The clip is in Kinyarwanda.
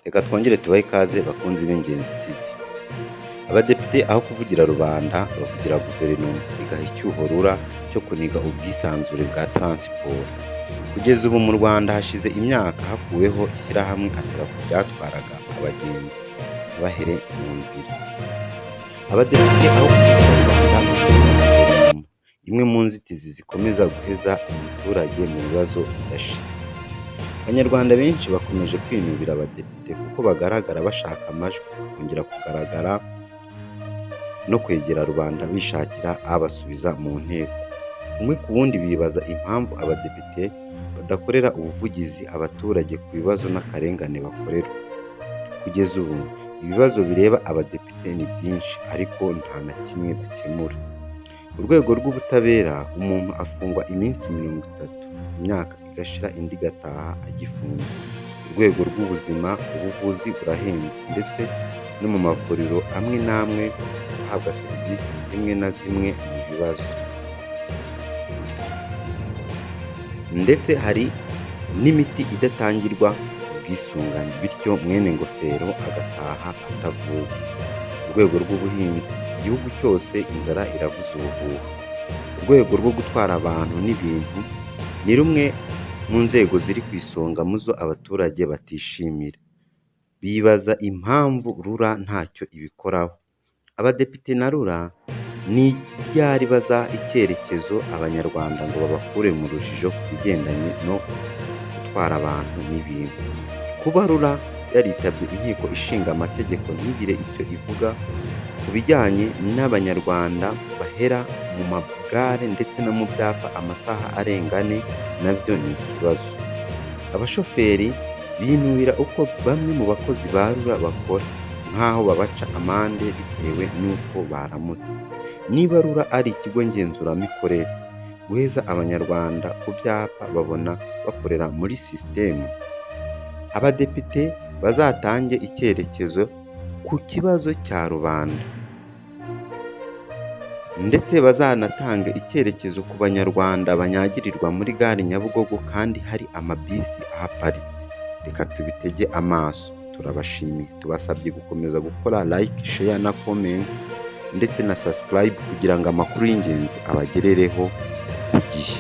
Reka twongere tubahe ikaze bakunzi b'Ingenzi TV. Abadepite aho kuvugira rubanda bavugira Guverinoma igaha icyuho rura cyo kuniga ubwisanzure bwa taransiporo. Kugeza ubu mu Rwanda hashize imyaka hakuweho ishyirahamwe atarafu ryatwaraga abagenzi bahere mu nzira. Abadepite aho kuvugira rubanda bavugira Guverinoma, imwe mu nzitizi zikomeza guheza umuturage mu bibazo bidashira. Abanyarwanda benshi bakomeje kwinubira abadepite kuko bagaragara bashaka amajwi, kongera kugaragara no kwegera rubanda bishakira abasubiza mu nteko. Umwe ku wundi bibaza impamvu abadepite badakorera ubuvugizi abaturage ku bibazo n'akarengane bakorerwa. Kugeza ubu ibibazo bireba abadepite ni byinshi ariko nta na kimwe bakemura. Ku rwego rw'ubutabera umuntu afungwa iminsi 30, imyaka igashira indi igataha agifunze. Ku rwego rw'ubuzima ubuvuzi burahenze ndetse no mu mavuriro amwe n'amwe guhabwa serivisi zimwe na zimwe mu bibazo. Ndetse hari n'imiti idatangirwa ubwisungane, bityo mwene ngofero agataha atavuwe. Ku rwego rw'ubuhinzi igihugu cyose inzara iravuza ubuhuha. Ku rwego rwo gutwara abantu n'ibintu ni rumwe mu nzego ziri ku isonga mu zo abaturage batishimira. Bibaza impamvu rura ntacyo ibikoraho. Abadepite na rura ni ryari bazaha icyerekezo abanyarwanda ngo babakure mu rujijo ku bigendanye no gutwara abantu n'ibintu. Kuba rura yaritabye inteko ishinga amategeko ntigire icyo ivuga ku bijyanye n'abanyarwanda bahera mu magare ndetse no mu byapa amasaha arenga 4 nabyo ni ikibazo. Abashoferi binubira uko bamwe mu bakozi ba rura bakora, nk'aho babaca amande bitewe n'uko baramutse. Niba rura ari ikigo ngenzuramikorere, guheza abanyarwanda ku byapa babona bakorera muri sisitemu. Abadepite bazatange icyerekezo ku kibazo cya rubanda, ndetse bazanatange icyerekezo ku banyarwanda banyagirirwa muri gare Nyabugogo kandi hari amabisi ahaparitse. Reka tubitege amaso. Turabashimiye, tubasabye gukomeza gukora like, share na comment ndetse na subscribe kugira ngo amakuru y'ingenzi abagerereho ku gihe.